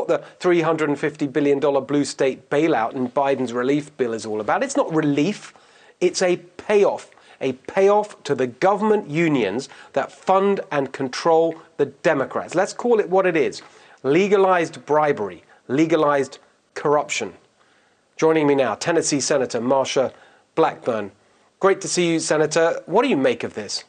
what the $350 billion blue state bailout in Biden's relief bill is all about. It's not relief, it's a payoff to the government unions that fund and control the Democrats. Let's call it what it is. Legalized bribery, legalized corruption. Joining me now, Tennessee Senator Marsha Blackburn. Great to see you, Senator. What do you make of this?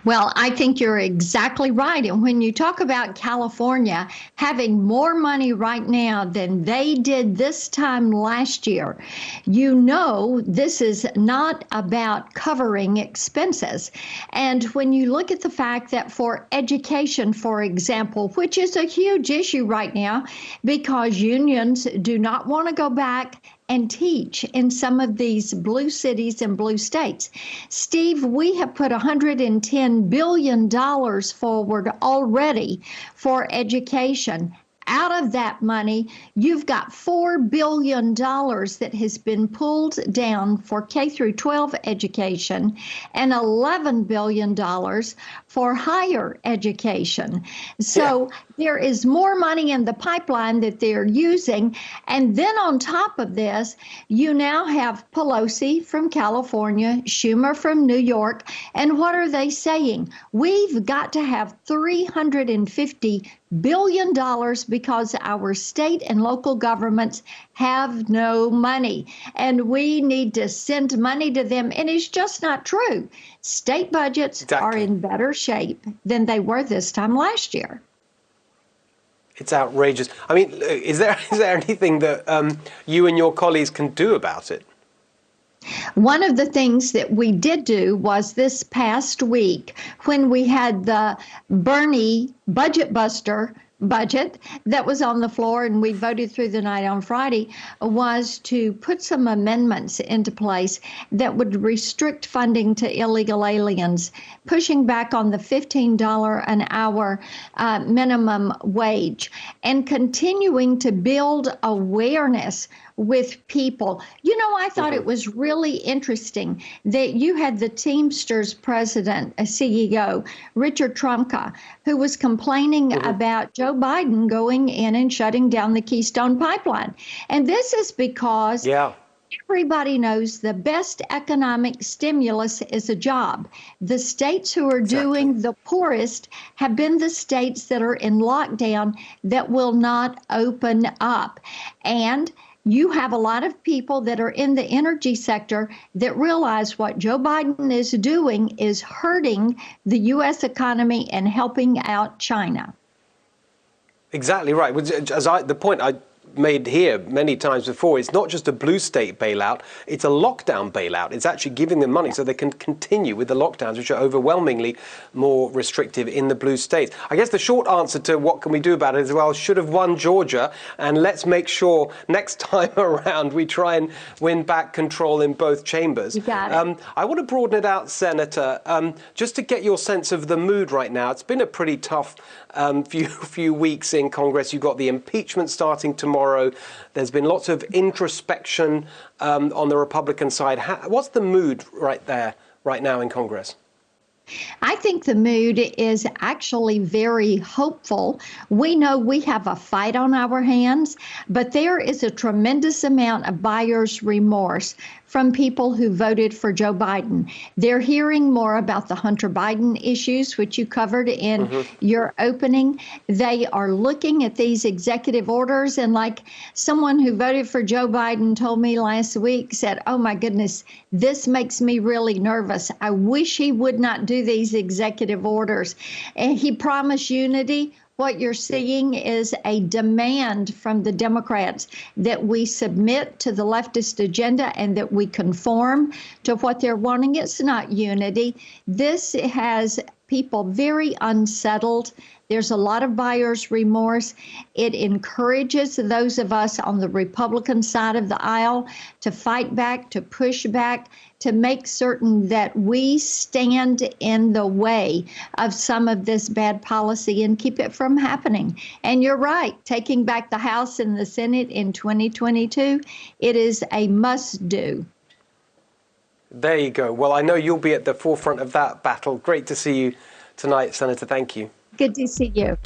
Well, I think you're exactly right. And when you talk about California having more money right now than they did this time last year, you know this is not about covering expenses. And when you look at the fact that for education, for example, which is a huge issue right now because unions do not want to go back and teach in some of these blue cities and blue states. Steve, we have put $110 billion forward already for education. Out of that money, you've got $4 billion that has been pulled down for K through 12 education and $11 billion for higher education. So there is more money in the pipeline that they're using. And then on top of this, you now have Pelosi from California, Schumer from New York. And what are they saying? We've got to have $350 billion because our state and local governments have no money and we need to send money to them. And it's just not true. State budgets are in better shape than they were this time last year. It's outrageous. I mean, is there anything that you and your colleagues can do about it? One of the things that we did do was this past week when we had the Bernie budget buster budget that was on the floor and we voted through the night on Friday was to put some amendments into place that would restrict funding to illegal aliens, pushing back on the $15 an hour minimum wage and continuing to build awareness with people. You know, I thought it was really interesting that you had the Teamsters president, a CEO, Richard Trumka, who was complaining about Joe Biden going in and shutting down the Keystone Pipeline. And this is because everybody knows the best economic stimulus is a job. The states who are doing the poorest have been the states that are in lockdown that will not open up. And you have a lot of people that are in the energy sector that realize what Joe Biden is doing is hurting the U.S. economy and helping out China. Exactly right. The point I made here many times before, it's not just a blue state bailout, it's a lockdown bailout. It's actually giving them money so they can continue with the lockdowns, which are overwhelmingly more restrictive in the blue states. I guess the short answer to what can we do about it is, well, should have won Georgia, and let's make sure next time around we try and win back control in both chambers. You got it. I want to broaden it out, Senator, just to get your sense of the mood right now. It's been a pretty tough few weeks in Congress. You've got the impeachment starting tomorrow. There's been lots of introspection on the Republican side. What's the mood right now in Congress? I think the mood is actually very hopeful. We know we have a fight on our hands, but there is a tremendous amount of buyer's remorse from people who voted for Joe Biden. They're hearing more about the Hunter Biden issues, which you covered in your opening. They are looking at these executive orders, and like someone who voted for Joe Biden told me last week, said, oh my goodness, this makes me really nervous. I wish he would not do these executive orders. And he promised unity. What you're seeing is a demand from the Democrats that we submit to the leftist agenda and that we conform to what they're wanting. It's not unity. This has people very unsettled. There's a lot of buyer's remorse. It encourages those of us on the Republican side of the aisle to fight back, to push back, to make certain that we stand in the way of some of this bad policy and keep it from happening. And you're right, taking back the House and the Senate in 2022, it is a must-do. There you go. Well, I know you'll be at the forefront of that battle. Great to see you tonight, Senator. Thank you. Good to see you.